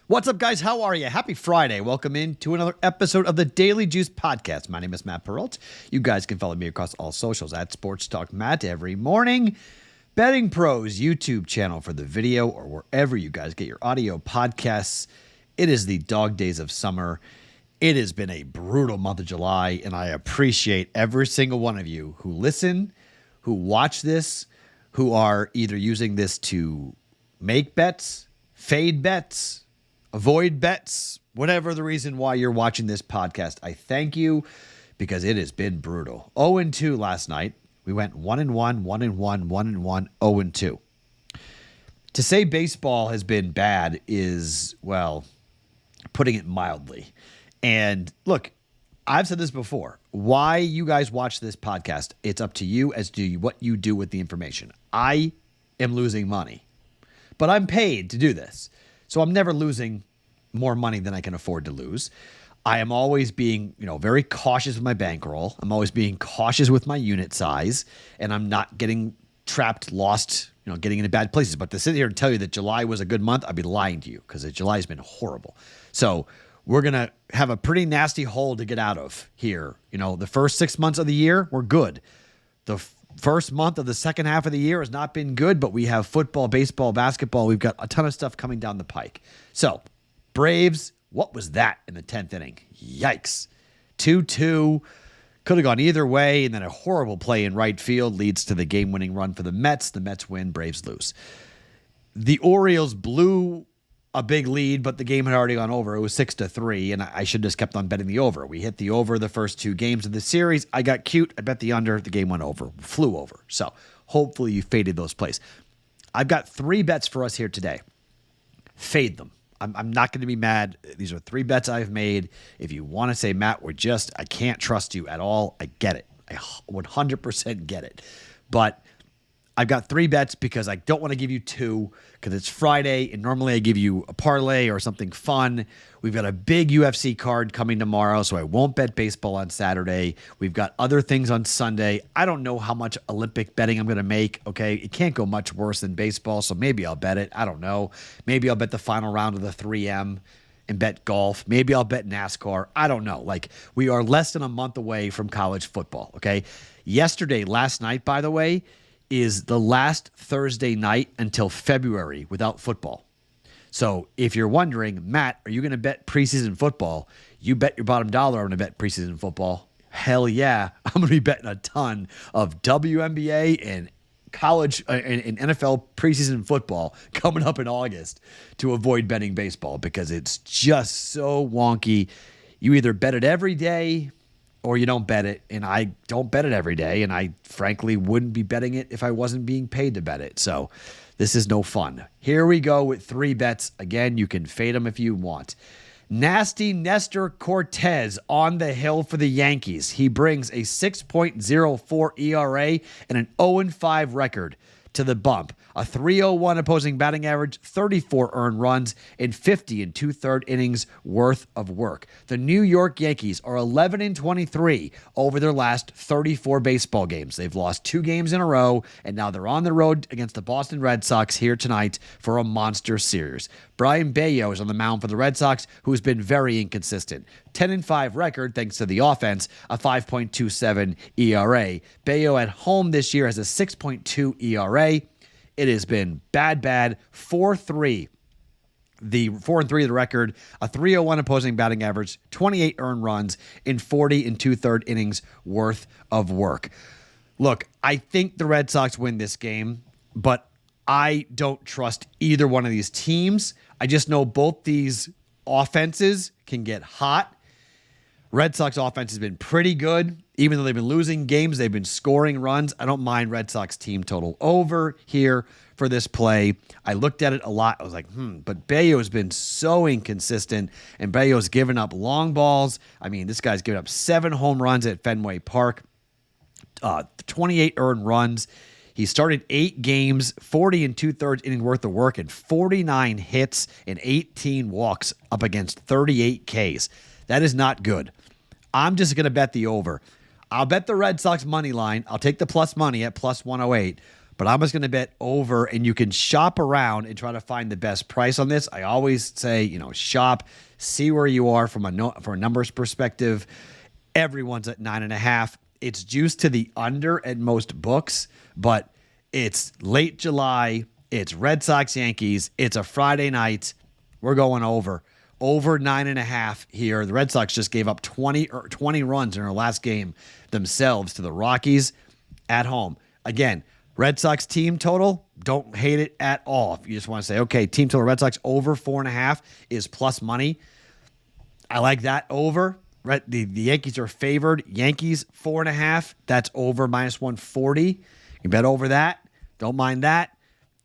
What's up, guys? How are you? Happy Friday. Welcome in to another episode of the Daily Juice Podcast. My name is Matt Perrault. You guys can follow me across all socials at Sports Talk Matt every morning. BettingPros YouTube channel for the video or wherever you guys get your audio podcasts. It is the dog days of summer. It has been a brutal month of July, and I appreciate every single one of you who listen, who watch this, who are either using this to make bets, fade bets, avoid bets, whatever the reason why you're watching this podcast. I thank you because it has been brutal. 0-2 last night. We went 1-1, 1-1, 1-1, 0-2. To say baseball has been bad is, well, putting it mildly. And look, I've said this before. Why you guys watch this podcast, it's up to you as to what you do with the information. I am losing money, but I'm paid to do this. So I'm never losing more money than I can afford to lose. I am always being, very cautious with my bankroll. I'm always being cautious with my unit size, and I'm not getting trapped, lost, getting into bad places. But to sit here and tell you that July was a good month, I'd be lying to you because July has been horrible. So we're going to have a pretty nasty hole to get out of here. The first 6 months of the year, we're good. The first month of the second half of the year has not been good, but we have football, baseball, basketball. We've got a ton of stuff coming down the pike. So, Braves, what was that in the 10th inning? Yikes. 2-2. Could have gone either way, and then a horrible play in right field leads to the game-winning run for the Mets. The Mets win, Braves lose. The Orioles blew a big lead, but the game had already gone over. It was 6-3, and I should have just kept on betting the over. We hit the over the first two games of the series. I got cute. I bet the under. The game went over. Flew over. So hopefully you faded those plays. I've got three bets for us here today. Fade them. I'm not going to be mad. These are three bets I've made. If you want to say, Matt, I can't trust you at all, I get it. I 100% get it. But I've got three bets because I don't want to give you two because it's Friday, and normally I give you a parlay or something fun. We've got a big UFC card coming tomorrow, so I won't bet baseball on Saturday. We've got other things on Sunday. I don't know how much Olympic betting I'm going to make, okay? It can't go much worse than baseball, so maybe I'll bet it. I don't know. Maybe I'll bet the final round of the 3M and bet golf. Maybe I'll bet NASCAR. I don't know. We are less than a month away from college football, okay? Last night, by the way, is the last Thursday night until February without football. So if you're wondering, Matt, are you going to bet preseason football? You bet your bottom dollar I'm going to bet preseason football. Hell yeah. I'm going to be betting a ton of WNBA and college and NFL preseason football coming up in August to avoid betting baseball because it's just so wonky. You either bet it every day or you don't bet it, and I don't bet it every day, and I frankly wouldn't be betting it if I wasn't being paid to bet it. So this is no fun. Here we go with three bets. Again, you can fade them if you want. Nasty Nestor Cortez on the hill for the Yankees. He brings a 6.04 ERA and an 0-5 record to the bump. A 301 opposing batting average, 34 earned runs, and 50 and two-third innings worth of work. The New York Yankees are 11-23 over their last 34 baseball games. They've lost 2 games in a row, and now they're on the road against the Boston Red Sox here tonight for a monster series. Brian Bello is on the mound for the Red Sox, who has been very inconsistent. 10-5 record thanks to the offense, a 5.27 ERA. Bello at home this year has a 6.2 ERA. It has been bad. 4-3. The 4-3 of the record, a 301 opposing batting average, 28 earned runs, in 40 and two-third innings worth of work. Look, I think the Red Sox win this game, but I don't trust either one of these teams. I just know both these offenses can get hot. Red Sox offense has been pretty good. Even though they've been losing games, they've been scoring runs. I don't mind Red Sox team total over here for this play. I looked at it a lot. I was like, but Bello has been so inconsistent, and Bello's given up long balls. I mean, this guy's given up 7 home runs at Fenway Park, 28 earned runs. He started 8 games, 40 and two-thirds inning worth of work, and 49 hits and 18 walks up against 38 Ks. That is not good. I'm just going to bet the over. I'll bet the Red Sox money line. I'll take the plus money at plus 108. but I'm just going to bet over, and you can shop around and try to find the best price on this. I always say, shop, see where you are from a numbers perspective. Everyone's at 9.5. It's juiced to the under at most books, but it's late July. It's Red Sox Yankees. It's a Friday night. We're going over 9.5 here. The Red Sox just gave up 20 runs in their last game themselves to the Rockies at home. Again, Red Sox team total, don't hate it at all. If you just want to say, okay, team total Red Sox over 4.5 is plus money. I like that over. The Yankees are favored. Yankees 4.5. That's over minus 140. You can bet over that. Don't mind that.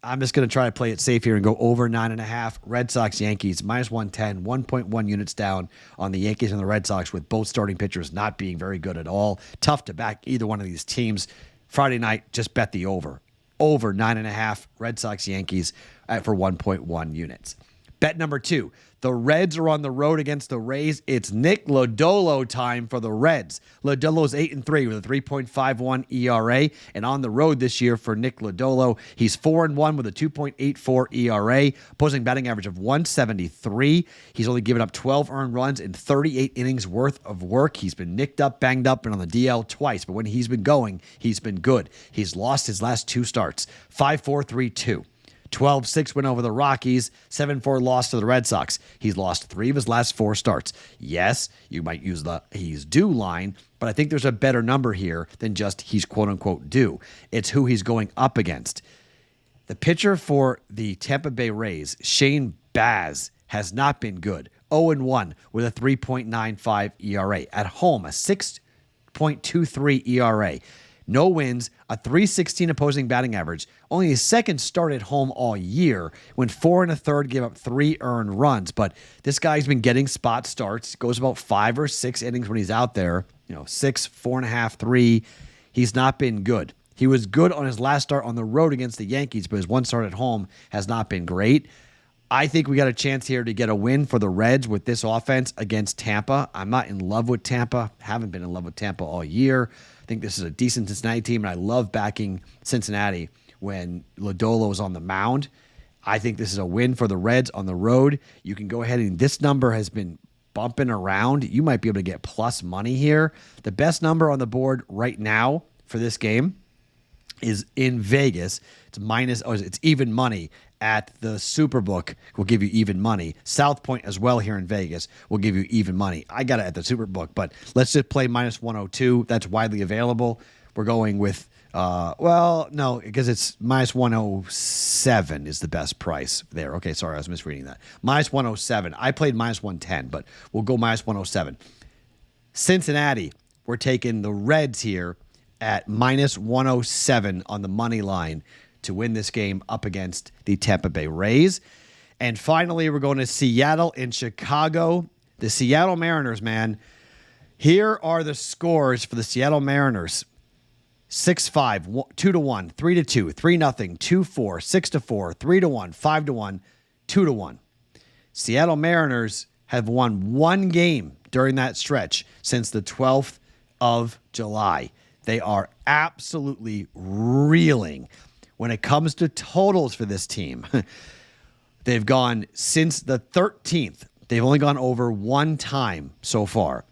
I'm just going to try to play it safe here and go over 9.5. Red Sox, Yankees, minus 110, 1.1 units down on the Yankees and the Red Sox, with both starting pitchers not being very good at all. Tough to back either one of these teams. Friday night, just bet the over. Over 9.5, Red Sox, Yankees for 1.1 units. Bet number 2. The Reds are on the road against the Rays. It's Nick Lodolo time for the Reds. Lodolo's 8-3 with a 3.51 ERA. And on the road this year for Nick Lodolo, he's 4-1 with a 2.84 ERA, opposing batting average of 173. He's only given up 12 earned runs in 38 innings worth of work. He's been nicked up, banged up, and on the DL twice. But when he's been going, he's been good. He's lost his last 2 starts. 5-4, 3-2. 12-6 win over the Rockies, 7-4 loss to the Red Sox. He's lost 3 of his last 4 starts. Yes, you might use the he's due line, but I think there's a better number here than just he's quote-unquote due. It's who he's going up against. The pitcher for the Tampa Bay Rays, Shane Baz, has not been good. 0-1 with a 3.95 ERA. At home, a 6.23 ERA. No wins, a 3.16 opposing batting average. Only his second start at home all year. Went 4 1/3, gave up 3 earned runs. But this guy's been getting spot starts. Goes about 5 or 6 innings when he's out there. 6, 4.5, 3. He's not been good. He was good on his last start on the road against the Yankees, but his one start at home has not been great. I think we got a chance here to get a win for the Reds with this offense against Tampa. I'm not in love with Tampa. Haven't been in love with Tampa all year. I think this is a decent Cincinnati team, and I love backing Cincinnati when Lodolo is on the mound. I think this is a win for the Reds on the road. You can go ahead, and this number has been bumping around. You might be able to get plus money here. The best number on the board right now for this game is in Vegas. It's even money at the Superbook. Will give you even money. South Point as well here in Vegas will give you even money. I got it at the Superbook, but let's just play minus 102. That's widely available. We're going with no, because it's minus 107 is the best price there. Okay, sorry, I was misreading that. Minus 107. I played minus 110, but we'll go minus 107. Cincinnati, we're taking the Reds here at minus 107 on the money line to win this game up against the Tampa Bay Rays. And finally, we're going to Seattle and Chicago. The Seattle Mariners, man. Here are the scores for the Seattle Mariners. 6-5, 2-1, 3-2, 3-0, 2-4, 6-4, 3-1, 5-1, 2-1. Seattle Mariners have won 1 game during that stretch since the 12th of July. They are absolutely reeling. When it comes to totals for this team, they've gone since the 13th. They've only gone over 1 time so far.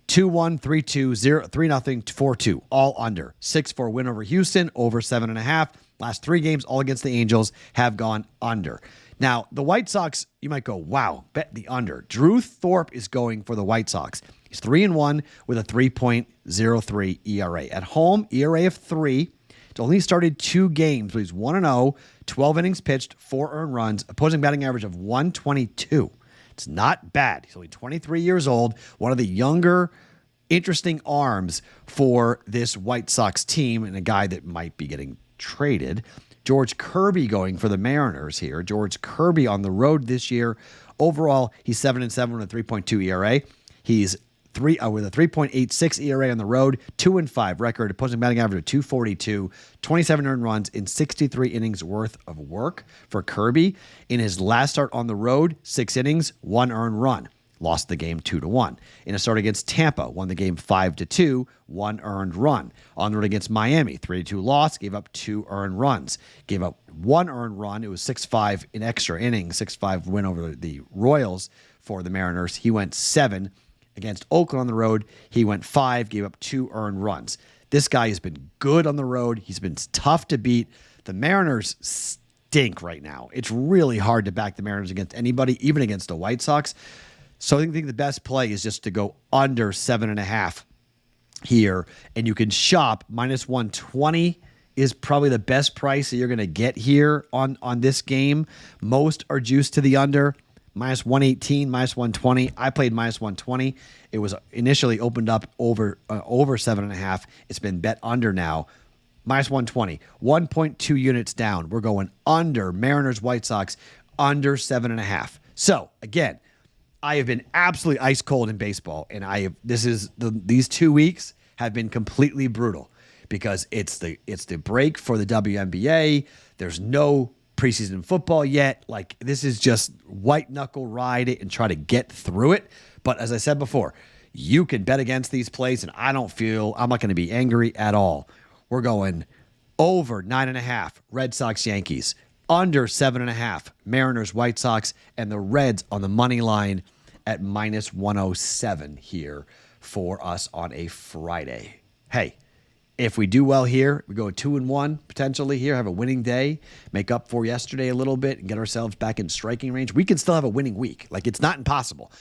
2-1, 3-2, 3-0, 4-2, all under. 6-4 win over Houston, over 7.5. Last 3 games, all against the Angels, have gone under. Now, the White Sox, you might go, wow, bet the under. Drew Thorpe is going for the White Sox. He's 3-1 with a 3.03 ERA. At home, ERA of 3. He's only started 2 games, but he's 1-0, 12 innings pitched, 4 earned runs, opposing batting average of 122. It's not bad. He's only 23 years old, one of the younger, interesting arms for this White Sox team, and a guy that might be getting traded. George Kirby going for the Mariners here. George Kirby on the road this year. Overall, he's 7-7 with a 3.2 ERA. He's with a 3.86 ERA on the road, 2-5 record, opposing batting average of 242, 27 earned runs in 63 innings worth of work for Kirby. In his last start on the road, 6 innings, 1 earned run. lost the game 2-1. In a start against Tampa, won the game 5-2, 1 earned run. On the road against Miami, 3-2 loss, gave up 2 earned runs. Gave up 1 earned run. It was 6-5 in extra innings, 6-5 win over the Royals for the Mariners. He went 7. Against Oakland on the road, he went 5, gave up 2 earned runs. This guy has been good on the road. He's been tough to beat. The Mariners stink right now. It's really hard to back the Mariners against anybody, even against the White Sox. So I think the best play is just to go under 7.5 here, and you can shop -120 is probably the best price that you're going to get here on this game. Most are juiced to the under. -118, -120. I played -120. It was initially opened up over 7.5. It's been bet under now. -120. 1.2 units down. We're going under Mariners White Sox under 7.5. So again, I have been absolutely ice cold in baseball, and these 2 weeks have been completely brutal because it's the break for the WNBA. There's no preseason football yet. Like, this is just white knuckle ride it and try to get through it. But as I said before, you can bet against these plays, and I'm not going to be angry at all. We're going over 9.5 Red Sox Yankees, under 7.5 Mariners White Sox, and the Reds on the money line at -107 here for us on a Friday. Hey, if we do well here, we go 2-1 potentially here, have a winning day, make up for yesterday a little bit, and get ourselves back in striking range. We can still have a winning week. Like, it's not impossible.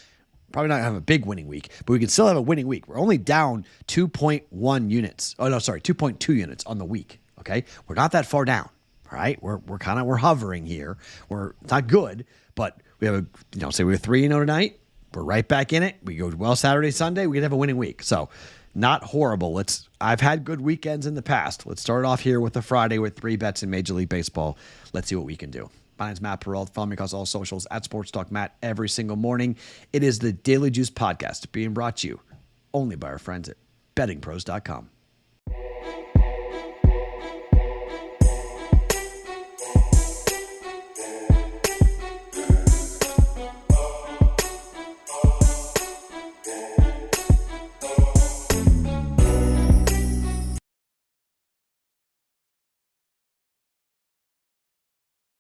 Probably not have a big winning week, but we can still have a winning week. We're only down 2.1 units. Oh, no, sorry, 2.2 units on the week. Okay, we're not that far down. All right, we're hovering here. It's not good, but we have say we're 3-0 tonight. We're right back in it. We go well Saturday, Sunday. We can have a winning week. So not horrible. I've had good weekends in the past. Let's start off here with a Friday with 3 bets in Major League Baseball. Let's see what we can do. My name's Matt Perrault. Follow me across all socials at Sports Talk Matt every single morning. It is the Daily Juice Podcast being brought to you only by our friends at BettingPros.com.